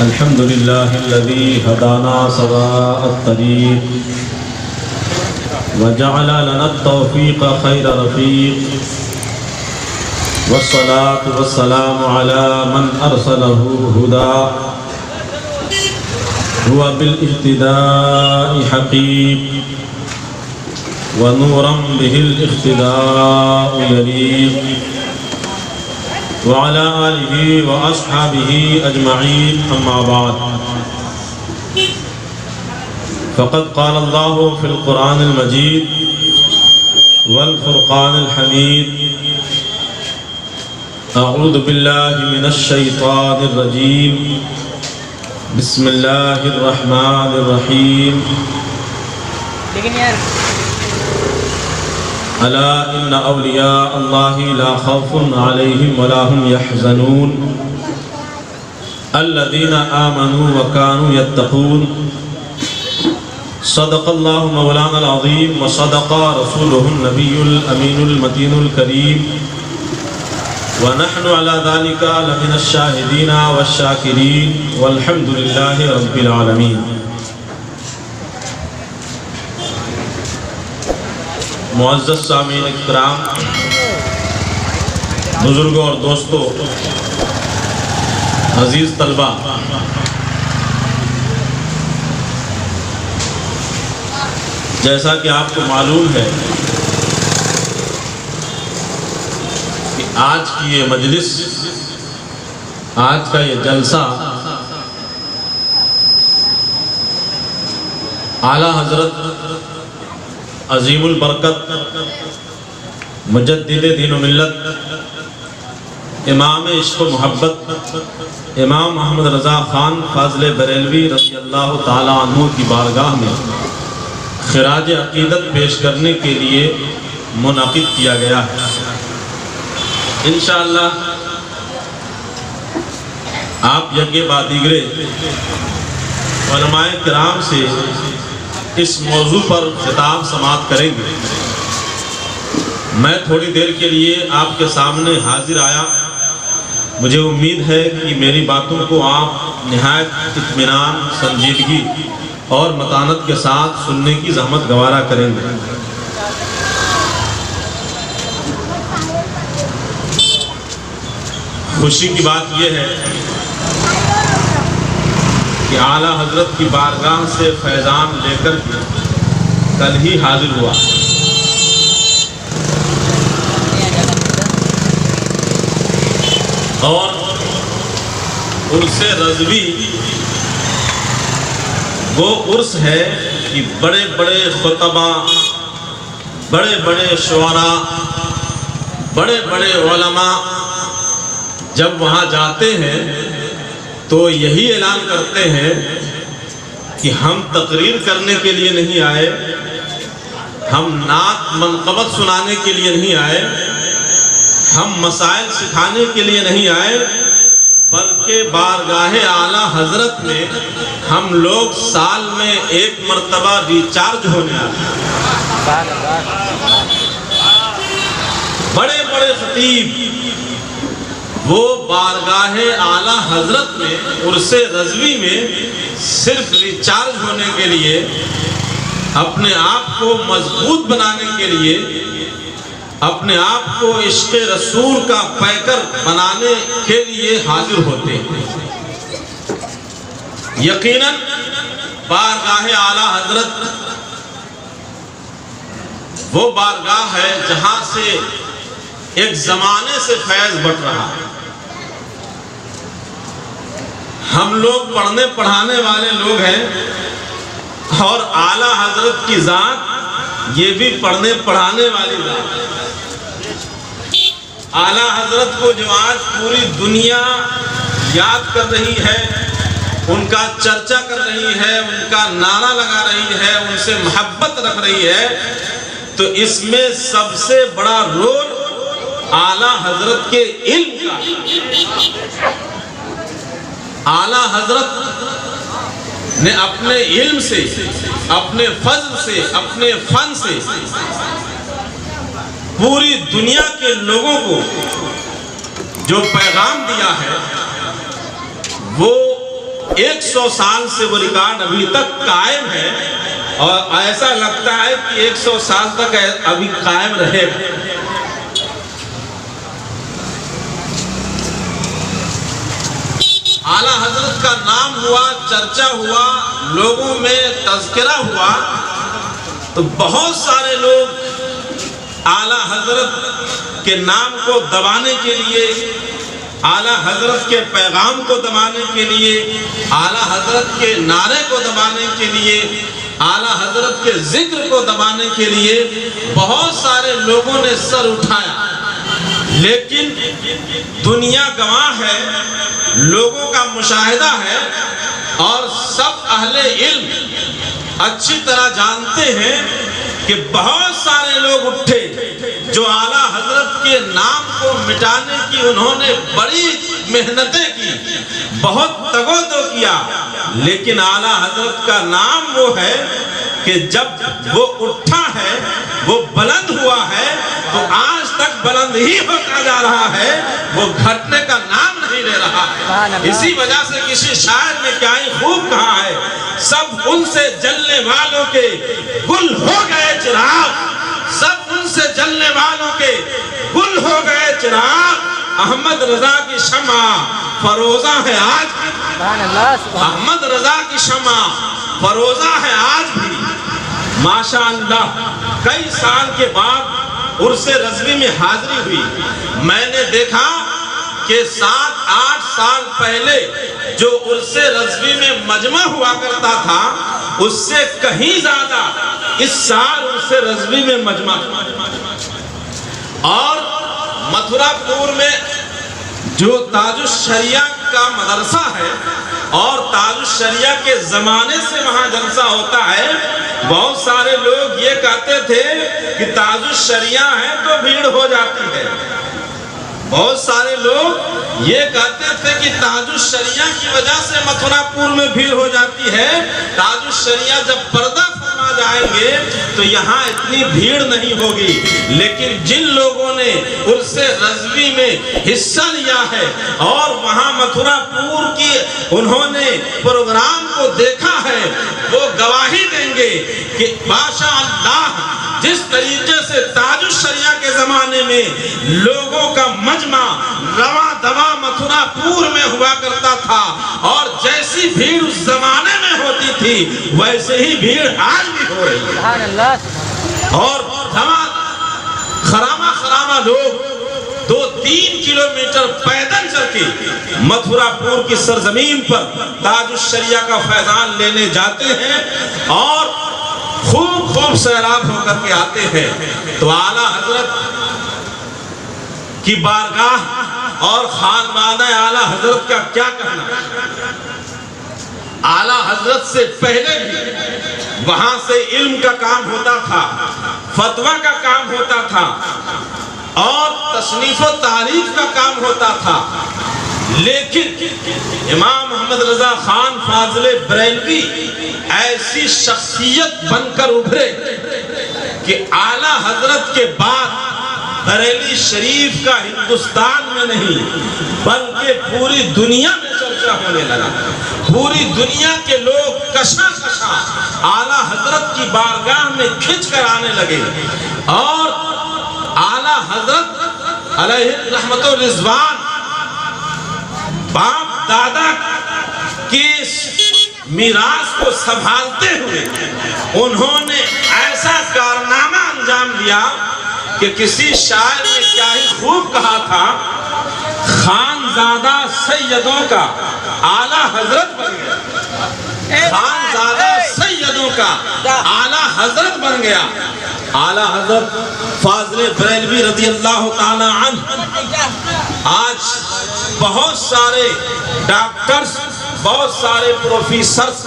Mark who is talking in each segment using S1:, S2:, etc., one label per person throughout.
S1: الحمد لله الذي هدانا سواء الطريق وجعل لنا التوفيق خير رفيق والصلاة والسلام على من أرسله هدى هو بالاهتداء حقيق ونورا به الاهتداء يليق وعلى آله وأصحابه أجمعين أما بعد فقد قال الله في القرآن المجيد والفرقان الحميد أعوذ بالله من الشيطان الرجيم بسم الله الرحمن الرحيم ألا إن أولياء الله لا خوف عليهم ولا هم يحزنون الذين آمنوا وكانوا يتقون صدق الله مولانا العظيم وصدق رسوله النبي الأمين المتين الكريم ونحن على ذلك لمن الشاهدين والشاكرين والحمد لله رب العالمين. معزز سامعین اکرام، بزرگوں اور دوستوں، عزیز طلبہ، جیسا کہ آپ کو معلوم ہے کہ آج کی یہ مجلس، آج کا یہ جلسہ اعلیٰ حضرت عظیم البرکت مجدد دین و ملت امام عشق و محبت امام محمد رضا خان فاضل بریلوی رضی اللہ تعالیٰ عنہ کی بارگاہ میں خراج عقیدت پیش کرنے کے لیے منعقد کیا گیا ہے. انشاءاللہ آپ یکے بعد دیگرے علماء کرام سے اس موضوع پر خطاب سماعت کریں گے. میں تھوڑی دیر کے لیے آپ کے سامنے حاضر آیا. مجھے امید ہے کہ میری باتوں کو آپ نہایت اطمینان، سنجیدگی اور متانت کے ساتھ سننے کی زحمت گوارا کریں گے. خوشی کی بات یہ ہے کہ اعلیٰ حضرت کی بارگاہ سے فیضان لے کر کل ہی حاضر ہوا. اور عرس رضوی وہ عرس ہے کہ بڑے بڑے خطبہ، بڑے بڑے شعراء، بڑے بڑے علماء جب وہاں جاتے ہیں تو یہی اعلان کرتے ہیں کہ ہم تقریر کرنے کے لیے نہیں آئے، ہم نعت منقبت سنانے کے لیے نہیں آئے، ہم مسائل سکھانے کے لیے نہیں آئے، بلکہ بارگاہ اعلیٰ حضرت میں ہم لوگ سال میں ایک مرتبہ ریچارج ہونے آئے. بڑے بڑے خطیب وہ بارگاہ اعلیٰ حضرت میں عرس رضوی میں صرف ریچارج ہونے کے لیے، اپنے آپ کو مضبوط بنانے کے لیے، اپنے آپ کو عشق رسول کا پیکر بنانے کے لیے حاضر ہوتے ہیں. یقیناً بارگاہ اعلیٰ حضرت وہ بارگاہ ہے جہاں سے ایک زمانے سے فیض بٹ رہا ہے. ہم لوگ پڑھنے پڑھانے والے لوگ ہیں اور اعلیٰ حضرت کی ذات یہ بھی پڑھنے پڑھانے والی ذات ہے. اعلیٰ حضرت کو جو آج پوری دنیا یاد کر رہی ہے، ان کا چرچا کر رہی ہے، ان کا نعرہ لگا رہی ہے، ان سے محبت رکھ رہی ہے، تو اس میں سب سے بڑا رول اعلیٰ حضرت کے علم کا. اعلیٰ حضرت نے اپنے علم سے، اپنے فضل سے، اپنے فن سے پوری دنیا کے لوگوں کو جو پیغام دیا ہے وہ 100 سال سے وہ ریکارڈ ابھی تک قائم ہے، اور ایسا لگتا ہے کہ 100 سال تک ابھی قائم رہے گا۔ اعلیٰ حضرت کا نام ہوا، چرچا ہوا، لوگوں میں تذکرہ ہوا، تو بہت سارے لوگ اعلیٰ حضرت کے نام کو دبانے کے لیے، اعلیٰ حضرت کے پیغام کو دبانے کے لیے، اعلیٰ حضرت کے نعرے کو دبانے کے لیے، اعلیٰ حضرت کے ذکر کو دبانے کے لیے بہت سارے لوگوں نے سر اٹھایا، لیکن دنیا گواہ ہے، لوگوں کا مشاہدہ ہے، اور سب اہل علم اچھی طرح جانتے ہیں کہ بہت سارے لوگ اٹھے جو اعلیٰ حضرت کے نام کو مٹانے کی انہوں نے بڑی محنتیں کی، بہت تگ و دو کیا، لیکن اعلیٰ حضرت کا نام وہ ہے کہ جب وہ اٹھا ہے، وہ بلند ہوا ہے، تو آج تک بلند ہی ہوتا جا رہا ہے، وہ گھٹنے کا نام نہیں لے رہا ہے۔ اسی وجہ سے کسی شاعر نے کیا ہی خوب کہا ہے، سب ان سے جلنے والوں کے گل ہو گئے چراغ، سب ان سے جلنے والوں کے گل ہو گئے چراغ، احمد رضا کی شمع فروزہ ہے آج بھی، احمد رضا کی شمع فروزہ ہے آج بھی۔ ماشاءاللہ کئی سال کے بعد عرس رضوی میں حاضری ہوئی، میں نے دیکھا کہ 7-8 سال پہلے جو عرس رضوی میں مجمع ہوا کرتا تھا، اس سے کہیں زیادہ اس سال عرس رضوی میں مجمع، اور متھرا پور میں جو تاج الشریعہ کا مدرسہ ہے، اور تاج الشریعہ کے زمانے سے وہاں جلسہ ہوتا ہے، بہت سارے لوگ یہ کہتے تھے کہ تاج الشریعہ ہے تو بھیڑ ہو جاتی ہے، بہت سارے لوگ یہ کہتے تھے کہ تاج الشریعہ کی وجہ سے متھرا پور میں بھیڑ ہو جاتی ہے، تاج الشریعہ جب پردہ فرما جائیں گے تو یہاں اتنی بھیڑ نہیں ہوگی۔ لیکن جن لوگوں نے عرس رضوی میں حصہ لیا ہے اور وہاں متھرا پور کی انہوں نے پروگرام کو دیکھا ہے، وہ گواہی دیں گے کہ ماشاءاللہ جس طریقے سے تاج الشریعہ کے زمانے میں لوگوں کا مجمع رواں دواں متھرا پور میں ہوا کرتا تھا، اور جیسی بھیڑ اس زمانے میں ہوتی تھی ویسے ہی بھیڑ آج بھی ہو رہی ہے، اور خرامہ لوگ 2-3 کلومیٹر پیدل چل کے متھرا پور کی سرزمین پر تاج الشریعہ کا فیضان لینے جاتے ہیں، اور خوب سیراب ہو کر کے آتے ہیں۔ تو اعلیٰ حضرت کی بارگاہ اور خاندان اعلیٰ حضرت کا کیا کہنا، اعلیٰ حضرت سے پہلے بھی وہاں سے علم کا کام ہوتا تھا، فتویٰ کا کام ہوتا تھا، اور تصنیف و تعریف کا کام ہوتا تھا، لیکن امام محمد رضا خان فاضل بریلوی ایسی شخصیت بن کر ابھرے کہ اعلیٰ حضرت کے بعد بریلی شریف کا ہندوستان میں نہیں بلکہ پوری دنیا میں چرچا ہونے لگا، پوری دنیا کے لوگ کشا اعلیٰ حضرت کی بارگاہ میں کھنچ کر آنے لگے، اور اعلیٰ حضرت علیہ رحمت و رضوان باپ دادا کی میراث کو سنبھالتے ہوئے انہوں نے ایسا کارنامہ انجام دیا کہ کسی شاعر نے کیا ہی خوب کہا تھا، خانزادہ سیدوں کا اعلیٰ حضرت بن گیا، خانزادہ سیدوں کا اعلیٰ حضرت بن گیا۔ اعلیٰ حضرت فاضل بریلوی رضی اللہ تعالی عنہ آج بہت سارے ڈاکٹرز، بہت سارے پروفیسرز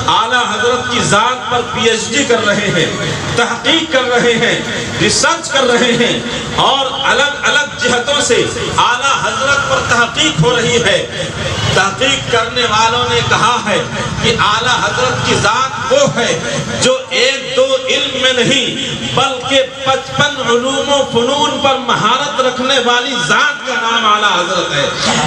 S1: اعلیٰ حضرت کی ذات پر پی ایچ ڈی کر رہے ہیں، تحقیق کر رہے ہیں، ریسرچ کر رہے ہیں، اور الگ الگ جہتوں سے اعلیٰ حضرت پر تحقیق ہو رہی ہے۔ تحقیق کرنے والوں نے کہا ہے کہ اعلیٰ حضرت کی ذات وہ ہے جو 1-2 علم میں نہیں بلکہ 55 علوم و فنون پر مہارت رکھنے والی ذات کا نام اعلیٰ حضرت ہے۔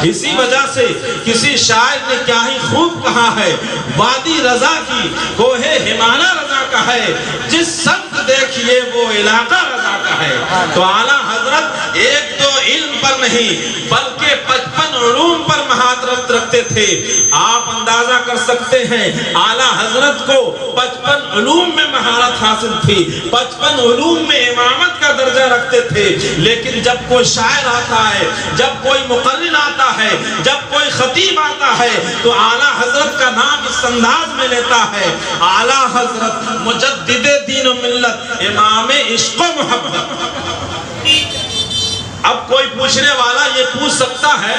S1: اسی وجہ سے کسی شاعر نے کیا ہی خوب محبوب کہاں ہے؟ وادی رضا کی کوہ ہمانا رضا کا ہے، جس سمت دیکھیے وہ علاقہ رضا کا ہے۔ تو اعلیٰ حضرت ایک دو علم پر نہیں بلکہ 55 علوم پر مہارت رکھتے تھے۔ آپ اندازہ کر سکتے ہیں اعلیٰ حضرت کو 55 علوم میں مہارت حاصل تھی، 55 علوم میں امامت کا درجہ رکھتے تھے، لیکن جب کوئی شاعر آتا ہے، جب کوئی مقرر آتا ہے، جب کوئی خطیب آتا ہے تو اعلیٰ حضرت کا نام اس انداز میں لیتا ہے، اعلیٰ حضرت مجدد دین و ملت، امام عشق و محبت۔ اب کوئی پوچھنے والا یہ پوچھ سکتا ہے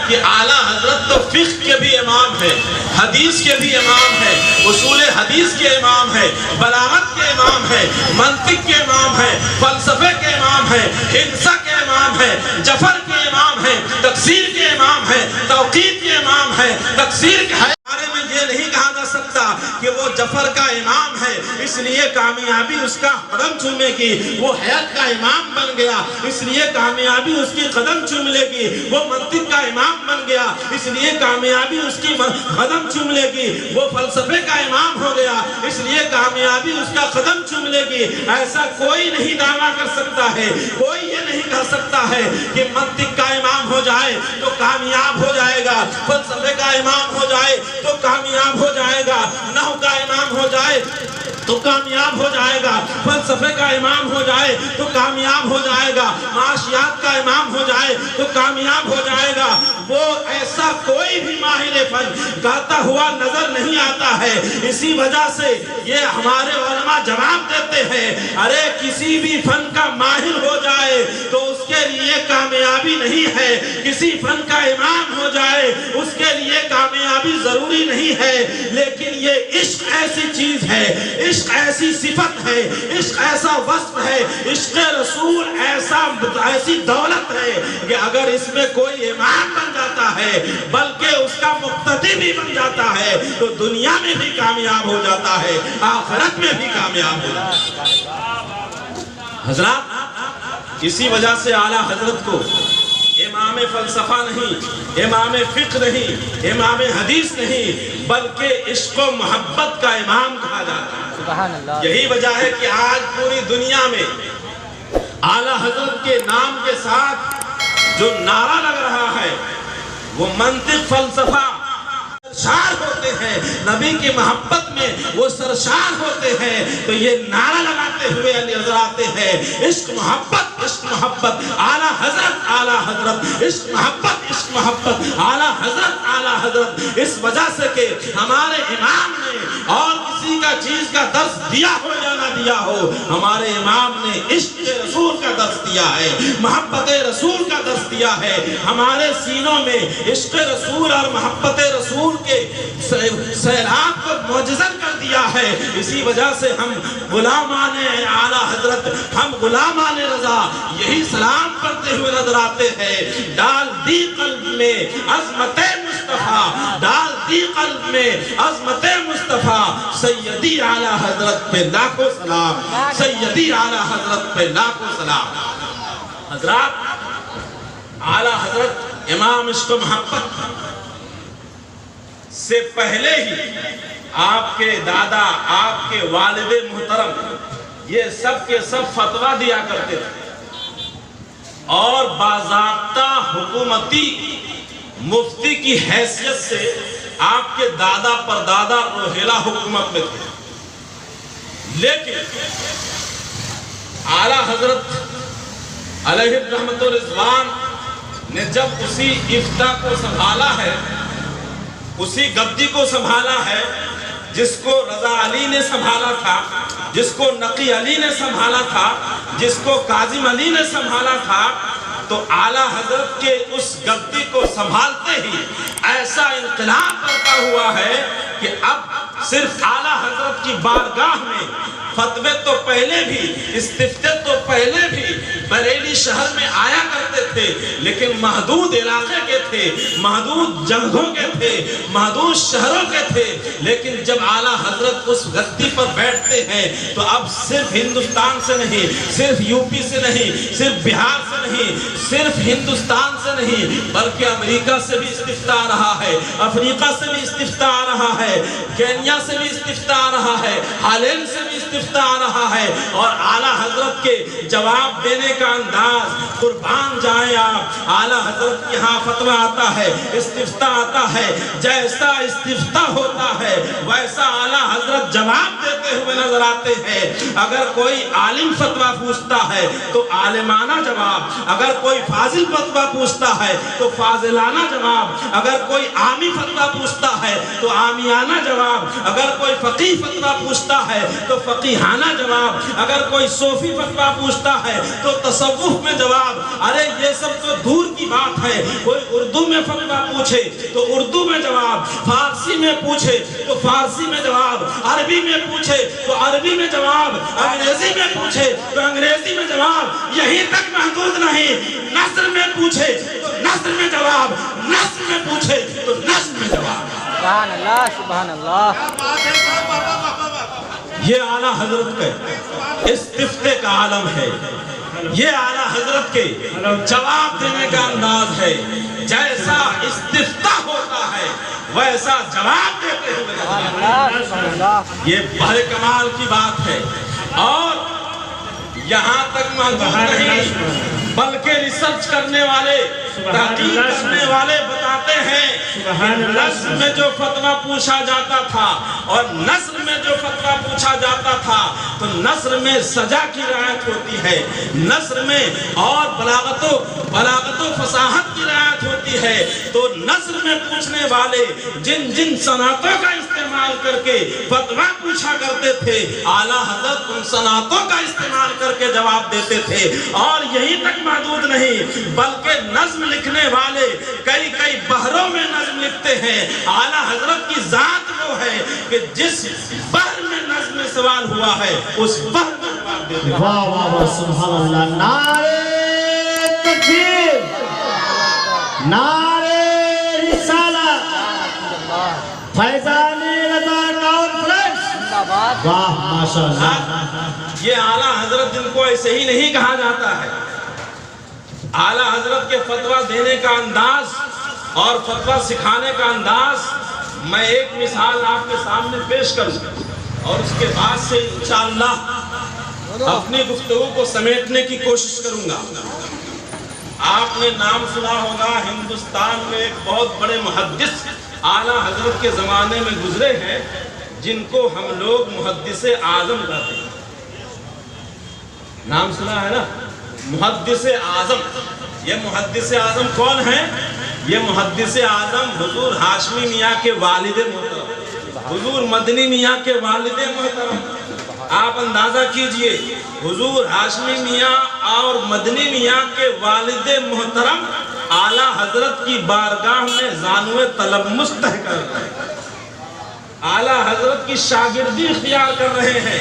S1: کہ اعلیٰ حضرت تو فقہ کے بھی امام ہے، حدیث کے بھی امام ہے، اصول حدیث کے امام ہے، بلاغت کے امام ہے، منطق کے امام ہے، فلسفے کے امام ہے، ہندسہ کے امام ہے، جفر کے امام ہے، تکسیر کے امام ہے، توقید کے امام ہے، تکسیر کے بارے میں یہ نہیں کہا جا سکتا کہ وہ جفر کا امام ہے اس لیے کامیابی اس کا قدم چومے گی، وہ حیات کا امام بن گیا اس لیے کامیابی اس کی قدم چوم لے گی، وہ منطق کا امام بن گیا اس لیے کامیابی اس کی قدم چوم لے گی، وہ فلسفے کا امام ہو گیا اس لیے کامیابی اس کا قدم چوم لے گی۔ ایسا کوئی نہیں دعویٰ کر سکتا ہے، کوئی یہ نہیں کہہ سکتا ہے کہ منطق کا امام ہو جائے تو کامیاب ہو جائے گا، فلسفے کا امام ہو جائے تو کامیاب ہو جائے گا، نحو کا امام ہو جائے تو کامیاب ہو جائے گا، فلسفے کا امام ہو جائے تو کامیاب ہو جائے گا، معاشیات کا امام ہو جائے تو کامیاب ہو جائے گا۔ وہ ایسا کوئی بھی ماہر فن گاتا ہوا نظر نہیں آتا ہے۔ اسی وجہ سے یہ ہمارے علماء جواب دیتے ہیں، ارے کسی بھی فن کا ماہر ہو جائے تو اس کے لیے کامیابی نہیں ہے، کسی فن کا امام ہو جائے اس کے لیے کامیابی ضروری نہیں ہے، لیکن یہ عشق ایسی چیز ہے، عشق ایسی صفت ہے، عشق ایسا وصف ہے، عشق رسول ایسی دولت ہے کہ اگر اس میں کوئی امام بن جاتا ہے بلکہ اس کا مقتدی بھی بن جاتا ہے تو دنیا میں بھی کامیاب ہو جاتا ہے، آخرت میں بھی کامیاب ہو جاتا ہے۔ حضرات اسی وجہ سے اعلیٰ حضرت کو امام فلسفہ نہیں، امام فقہ نہیں، امام حدیث نہیں بلکہ عشق و محبت کا امام کہا جاتا ہے۔ سبحان اللہ۔ یہی وجہ ہے کہ آج پوری دنیا میں اعلیٰ حضرت کے نام کے ساتھ جو نعرہ لگ رہا ہے وہ منطق فلسفہ سرشار ہوتے ہیں، نبی کی محبت میں وہ سرشار ہوتے ہیں، تو یہ نعرہ لگاتے ہوئے علی حضرت آتے ہیں، عشق محبت، عشق محبت، اعلیٰ حضرت، اعلیٰ حضرت، عشق محبت، عشق محبت، اعلیٰ حضرت، اعلیٰ حضرت۔ اس وجہ سے کہ ہمارے امام نے اور کسی کا چیز کا درس دیا ہو یا نہ دیا ہو، ہمارے امام نے عشق رسول کا درس دیا ہے، محبت رسول کا درس دیا ہے، ہمارے سینوں میں عشق رسول اور محبت رسول کے سیلاب کو معجزن کر دیا ہے۔ اسی وجہ سے ہم غلامان اعلیٰ حضرت، ہم غلامان رضا یہی سلام کرتے ہوئے نظر آتے ہیں، ڈال دی قلب میں عظمت مصطفیٰ، ڈال دی قلب میں عظمت مصطفیٰ، سیدی اعلیٰ حضرت پہ لاکھوں سلام، سیدی اعلیٰ حضرت پہ لاکھوں سلام۔ حضرات اعلیٰ حضرت امام عشق و محبت سے پہلے ہی آپ کے دادا، آپ کے والد محترم یہ سب کے سب فتویٰ دیا کرتے تھے اور باضابطہ حکومتی مفتی کی حیثیت سے آپ کے دادا پر دادا روحیلہ حکومت میں تھے، لیکن اعلیٰ حضرت علیہ الرحمت و رضوان نے جب اسی افتاء کو سنبھالا ہے، اسی گدی کو سنبھالا ہے جس کو رضا علی نے سنبھالا تھا، جس کو نقی علی نے سنبھالا تھا، جس کو کاظم علی نے سنبھالا تھا، تو اعلیٰ حضرت کے اس گدی کو سنبھالتے ہی ایسا انقلاب برپا ہوا ہے کہ اب صرف اعلیٰ حضرت کی بارگاہ میں فتوے تو پہلے بھی، استفتے تو پہلے بھی بریلی شہر میں آیا کرتے تھے، لیکن محدود علاقے کے تھے، محدود جگہوں کے تھے، محدود شہروں کے تھے۔ لیکن جب اعلیٰ حضرت اس گدی پر بیٹھتے ہیں تو اب صرف ہندوستان سے نہیں، صرف یوپی سے نہیں، صرف بہار سے نہیں، صرف ہندوستان سے نہیں، بلکہ امریکہ سے بھی استفتاء آ رہا ہے، افریقہ سے بھی استفتاء آ رہا ہے، کینیا سے بھی استفتاء آ رہا ہے، ہالینڈ سے بھی استفتاء آ رہا ہے۔ اور اعلیٰ حضرت کے جواب دینے کا انداز، قربان جائیں آپ، اعلیٰ حضرت کے ہاں فتویٰ آتا ہے، استفتاء آتا ہے، جیسا استفتاء ہوتا ہے ویسا اعلیٰ حضرت جواب دیتے ہوئے نظر آتے ہیں۔ اگر کوئی عالم فتویٰ پوچھتا ہے تو عالمانہ جواب، اگر کوئی فاضل فتویٰ پوچھتا ہے تو فاضلانہ جواب، اگر کوئی عامی فتویٰ پوچھتا ہے تو عامیانہ جواب، اگر کوئی فقیہ فتویٰ پوچھتا ہے تو فقیہانہ جواب، اگر کوئی صوفی فتویٰ پوچھتا ہے تو تصوف میں جواب۔ ارے یہ سب تو دور کی بات ہے، کوئی اردو میں فتویٰ پوچھے تو اردو میں جواب، فارسی میں پوچھے تو فارسی میں جواب، عربی میں پوچھے تو عربی میں جواب، انگریزی میں پوچھے تو انگریزی میں جواب۔ یہیں تک محدود نہیں، نثر میں پوچھے تو نثر میں جواب، نثر میں پوچھے تو نثر میں جواب۔
S2: سبحان اللہ، سبحان اللہ۔
S1: یہ اعلیٰ حضرت کا استفتاء کا عالم ہے، یہ اعلیٰ حضرت کے جواب دینے کا انداز ہے۔ جیسا استفتاء ہوتا ہے ویسا جواب دیتے ہوئے
S2: سبحان اللہ، سبحان اللہ۔
S1: یہ بڑے کمال کی بات ہے۔ اور یہاں تک محدود نہیں، بلکہ ریسرچ کرنے والے، تحقیق کرنے والے بتاتے ہیں کہ نثر میں جو فتویٰ پوچھا جاتا تھا اور نثر میں جو فتویٰ پوچھا جاتا تھا تو نثر میں سجا کی رعایت ہوتی ہے، نثر میں اور بلاغت و فصاحت کی رعایت ہوتی ہے۔ تو نثر میں پوچھنے والے جن جن صنعتوں کا استعمال کر کے فتویٰ پوچھا کرتے تھے، اعلیٰ حضرت ان صنعتوں کا استعمال کر کے جواب دیتے تھے۔ اور یہی تک محدود نہیں، بلکہ نظم لکھنے والے کئی کئی بحروں میں نظم لکھتے ہیں۔ اعلیٰ حضرت کی ذات وہ ہے کہ جس بحر میں نظم میں سوال ہوا ہے اس بحر میں جواب دیتے ہیں۔
S3: واہ واہ واہ، سبحان اللہ، نعرہ تکبیر، نعرہ رسالت، فیضان رضا کانفرنس، واہ ماشاءاللہ۔
S1: یہ اعلیٰ حضرت جن کو ایسے ہی نہیں کہا جاتا ہے، اعلیٰ حضرت کے فتویٰ دینے کا انداز اور فتویٰ سکھانے کا انداز میں ایک مثال آپ کے سامنے پیش کروں اور اس کے بعد سے انشاءاللہ اپنی گفتگو کو سمیٹنے کی کوشش کروں گا۔ آپ نے نام سنا ہوگا، ہندوستان میں ایک بہت بڑے محدث اعلیٰ حضرت کے زمانے میں گزرے ہیں جن کو ہم لوگ محدث اعظم کہتے ہیں۔ نام سنا ہے نا، محدث اعظم۔ یہ محدث اعظم کون ہیں؟ یہ محدث اعظم حضور ہاشمی میاں کے والد محترم، حضور مدنی میاں کے والد محترم۔ آپ اندازہ کیجئے، حضور ہاشمی میاں اور مدنی میاں کے والد محترم اعلیٰ حضرت کی بارگاہ میں زانوِ تلمس طے کر رہے ہیں، اعلیٰ حضرت کی شاگردی اختیار کر رہے ہیں،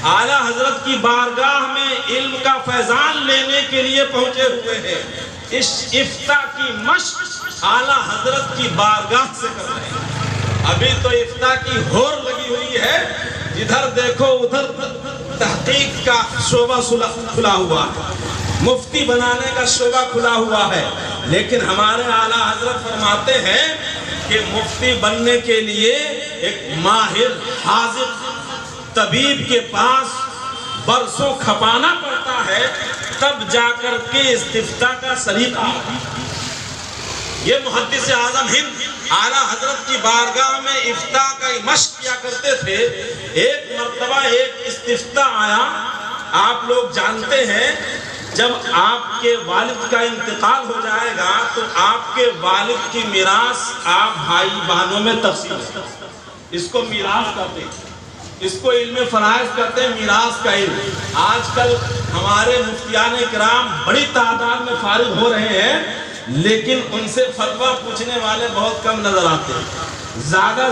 S1: اعلیٰ حضرت کی بارگاہ میں علم کا فیضان لینے کے لیے پہنچے ہوئے ہیں۔ اس افتاء کی مشق اعلیٰ حضرت کی بارگاہ سے کر رہے ہیں۔ ابھی تو افتاء کی ہور لگی ہوئی ہے، جدھر دیکھو ادھر تحقیق کا شعبہ کھلا ہوا ہے، مفتی بنانے کا شعبہ کھلا ہوا ہے۔ لیکن ہمارے اعلیٰ حضرت فرماتے ہیں کہ مفتی بننے کے لیے ایک ماہر حاذق طبیب کے پاس برسوں کھپانا پڑتا ہے، تب جا کر کے استفتاء کا سلیقہ۔ یہ محدث اعظم ہند اعلیٰ حضرت کی بارگاہ میں افتاء کا مشق کیا کرتے تھے۔ ایک مرتبہ ایک استفتاء آیا، آپ لوگ جانتے ہیں جب آپ کے والد کا انتقال ہو جائے گا تو آپ کے والد کی میراث آپ بھائی بہنوں میں تقسیم کرتے ہیں، اس کو میراث کہتے ہیں، اس کو علم فرائض کہتے ہیں، میراث کا علم۔ آج کل ہمارے مفتیان کرام بڑی تعداد میں فارغ ہو رہے ہیں، لیکن ان سے فتویٰ پوچھنے والے بہت کم نظر آتے ہیں۔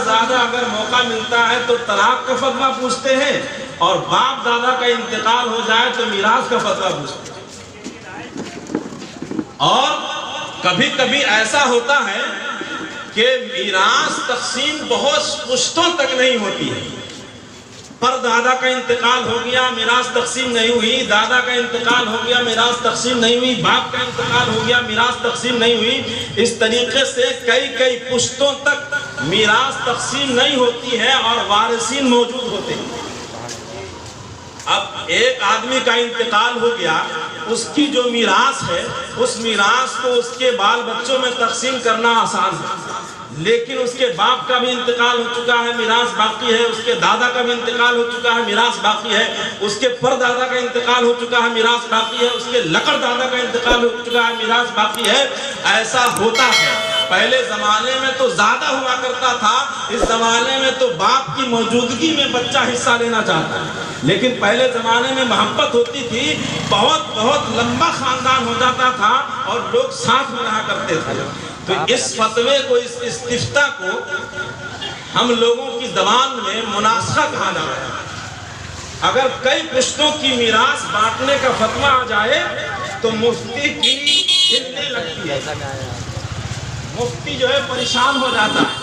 S1: زیادہ اگر موقع ملتا ہے تو طلاق کا فتویٰ پوچھتے ہیں اور باپ دادا کا انتقال ہو جائے تو میراث کا فتویٰ پوچھتے ہیں۔ اور کبھی کبھی ایسا ہوتا ہے کہ میراث تقسیم بہت پشتوں تک نہیں ہوتی ہے۔ پر دادا کا انتقال ہو گیا، میراث تقسیم نہیں ہوئی، دادا کا انتقال ہو گیا، میراث تقسیم نہیں ہوئی، باپ کا انتقال ہو گیا، میراث تقسیم نہیں ہوئی۔ اس طریقے سے کئی پشتوں تک میراث تقسیم نہیں ہوتی ہے اور وارثین موجود ہوتے ہیں۔ اب ایک آدمی کا انتقال ہو گیا، اس کی جو میراث ہے اس میراث کو اس کے بال بچوں میں تقسیم کرنا آسان ہے، لیکن اس کے باپ کا بھی انتقال ہو چکا ہے، میراث باقی ہے، اس کے دادا کا بھی انتقال ہو چکا ہے، میراث باقی ہے، اس کے پر دادا کا انتقال ہو چکا ہے، میراث باقی ہے، اس کے لکڑ دادا کا انتقال ہو چکا ہے، میراث باقی ہے۔ ایسا ہوتا ہے۔ پہلے زمانے میں تو زیادہ ہوا کرتا تھا، اس زمانے میں تو باپ کی موجودگی میں بچہ حصہ لینا چاہتا ہے، لیکن پہلے زمانے میں محبت ہوتی تھی، بہت لمبا خاندان ہو جاتا تھا اور لوگ ساتھ میں رہا کرتے تھے۔ تو اس فتوے کو، اس استفتاء کو ہم لوگوں کی زبان میں مناسخہ کہا جاتا ہے۔ اگر کئی پشتوں کی میراث بانٹنے کا فتویٰ آ جائے تو مفتی کی ہلنے لگتی ہے، مفتی جو ہے پریشان ہو جاتا ہے۔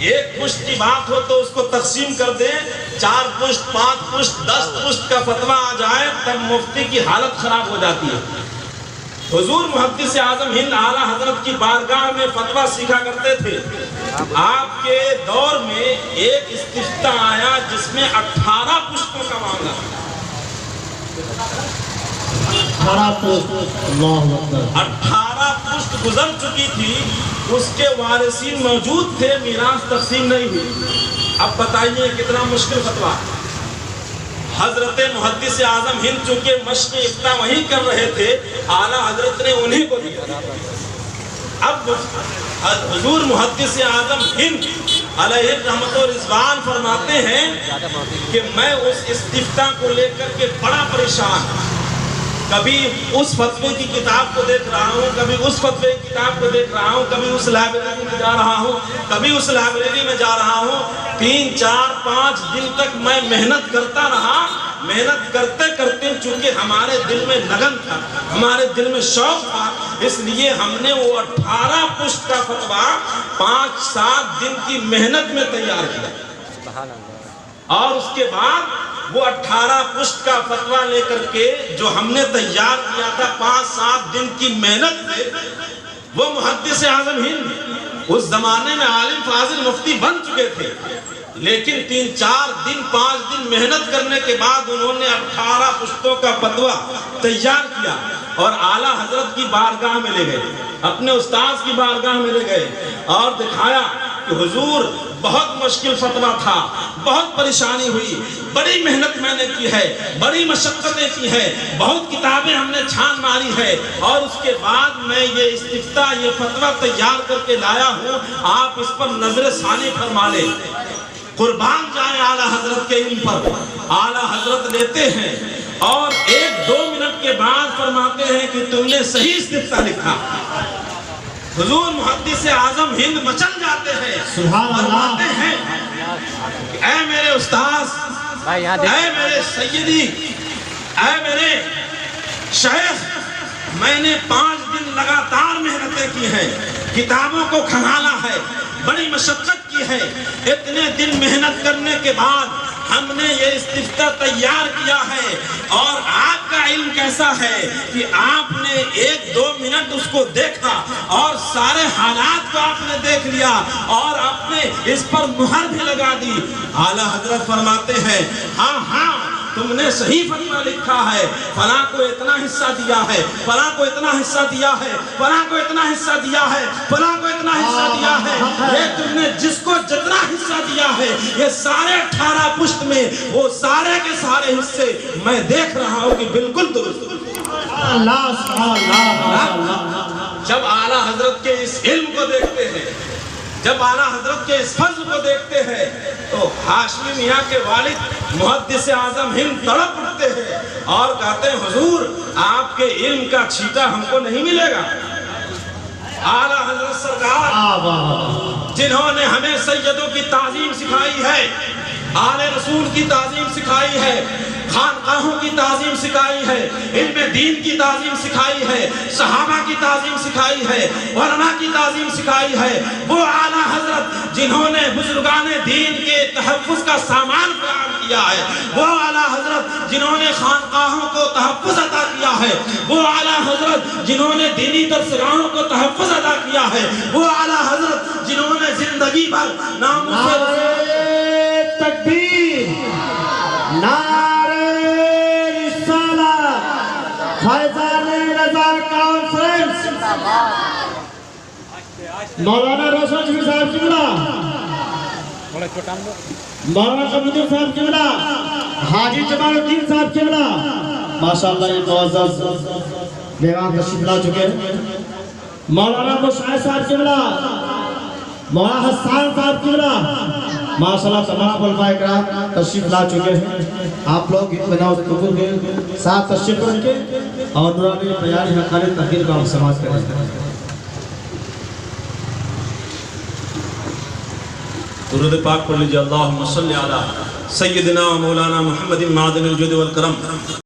S1: ایک پشت کی بات ہو تو اس کو تقسیم کر دیں، 4 پشت، 5 پشت، 10 پشت کا فتویٰ آ جائے تب مفتی کی حالت خراب ہو جاتی ہے۔ حضور محدث اعظم ہند اعلیٰ حضرت کی بارگاہ میں فتویٰ سیکھا کرتے تھے۔ آپ کے دور میں ایک استفتاء آیا جس میں 18 پشتوں کا معاملہ، 18 پشت گزر چکی تھی، اس کے وارثین موجود تھے، میراث تقسیم نہیں ہوئی۔ اب بتائیے کتنا مشکل فتویٰ۔ حضرت محدث اعظم ہند چونکہ مشق افتاء وہی کر رہے تھے، اعلیٰ حضرت نے انہیں کو دیا۔ اب حضور محدث اعظم ہند علیہ رحمت و رضوان فرماتے ہیں کہ میں اس استفتاء کو لے کر کے بڑا پریشان، کبھی اس فتوے کی کتاب کو دیکھ رہا ہوں، کبھی اس فتوے کی کتاب کو دیکھ رہا ہوں، کبھی اس لائبریری میں جا رہا ہوں، کبھی اس لائبریری میں جا رہا ہوں۔ 3، 4، 5 دن تک میں محنت کرتا رہا۔ محنت کرتے کرتے چونکہ ہمارے دل میں لگن تھا، ہمارے دل میں شوق تھا، اس لیے ہم نے وہ 18 پشت کا فتویٰ 5-7 دن کی محنت میں تیار کیا، اور اس کے بعد وہ 18 پشت کا فتویٰ لے کر کے جو ہم نے تیار کیا تھا 5-7 دن کی محنت سے، وہ محدث اعظم ہند اس زمانے میں عالم فاضل مفتی بن چکے تھے، لیکن 3-4 دن 5 دن محنت کرنے کے بعد انہوں نے 18 پشتوں کا فتویٰ تیار کیا اور اعلیٰ حضرت کی بارگاہ میں لے گئے، اپنے استاذ کی بارگاہ میں لے گئے اور دکھایا کہ حضور بہت مشکل فتویٰ تھا، بہت پریشانی ہوئی، بڑی محنت میں نے کی ہے، بڑی مشقتیں کی ہے، بہت کتابیں ہم نے چھان ماری ہے، اور اس کے بعد میں یہ استفتاء، یہ فتویٰ تیار کر کے لایا ہوں، آپ اس پر نظر ثانی فرما لیں۔ قربان جائیں اعلیٰ حضرت کے علم پر۔ اعلیٰ حضرت لیتے ہیں اور 1-2 منٹ کے بعد فرماتے ہیں کہ تم نے صحیح استفتاء لکھا۔ حضور محدث اعظم ہند مچل جاتے ہیں، فرماتے ہیں کہ اے میرے استاذ، اے میرے سیدی، اے میرے شیخ، میں نے 5 دن لگاتار محنتیں کی ہیں، کتابوں کو کھنگالا ہے، بڑی مشقت کی ہے، اتنے دن محنت کرنے کے بعد ہم نے یہ استفتاء تیار کیا ہے، اور آپ کا علم کیسا ہے کہ آپ نے 1-2 منٹ اس کو دیکھا اور سارے حالات کو آپ نے دیکھ لیا اور آپ نے اس پر مہر بھی لگا دی۔ اعلیٰ حضرت فرماتے ہیں ہاں تم نے صحیح فتویٰ لکھا ہے، فلاں کو اتنا حصہ دیا ہے، فلاں کو اتنا حصہ دیا ہے، فلاں کو اتنا حصہ دیا ہے، فلاں کو اتنا حصہ دیا ہے، یہ تم نے جس کو جتنا حصہ دیا ہے، یہ سارے 18 پشت میں وہ سارے کے سارے حصے میں دیکھ رہا ہوں کہ بالکل درست۔ جب اعلیٰ حضرت کے اس علم کو دیکھتے ہیں، جب اعلیٰ حضرت کے اس فضل کو دیکھتے ہیں تو ہاشمی میاں کے والد محدث اعظم ہند تڑپ اٹھتے ہیں اور کہتے ہیں حضور آپ کے علم کا چھیٹا ہم کو نہیں ملے گا۔ اعلیٰ حضرت سرکار جنہوں نے ہمیں سیدوں کی تعظیم سکھائی ہے، آل رسول کی تعظیم سکھائی ہے، خانقاہوں کی تعظیم سکھائی ہے، علم دین کی تعظیم سکھائی ہے، صحابہ کی تعظیم سکھائی ہے، علماء کی تعظیم سکھائی ہے۔ وہ اعلیٰ حضرت جنہوں نے بزرگان دین کے تحفظ کا سامان فراہم کیا ہے، وہ اعلیٰ حضرت جنہوں نے خانقاہوں کو تحفظ عطا کیا ہے، وہ اعلیٰ حضرت جنہوں نے دینی درسگاہوں کو تحفظ عطا کیا ہے، وہ اعلیٰ حضرت جنہوں نے زندگی بھر ناموس
S3: نعرہ تکبیر، نعرہ رسالت، فیضان رضا کانفرنس، مولانا روشن شفیع صاحب قبلہ، مولانا قمردین صاحب قبلہ، حاجی جمال الدین صاحب قبلہ، ماشاءاللہ یہ معزز دیوان تشریف لا چکے ہیں، مولانا مشاہد صاحب قبلہ، مولانا حسان صاحب قبلہ، ماشاءاللہ تمام علماء اکرام تشریف لا چکے ہیں۔ آپ لوگ بناؤ قبول کے ساتھ تشریف رکھیں اور نورانی بیانی حقانی تحقیر کا سماعت کریں۔
S1: درود پاک پڑھ لیجئے، اللہم صلی علی سیدنا و مولانا محمد معدن الجود والکرم۔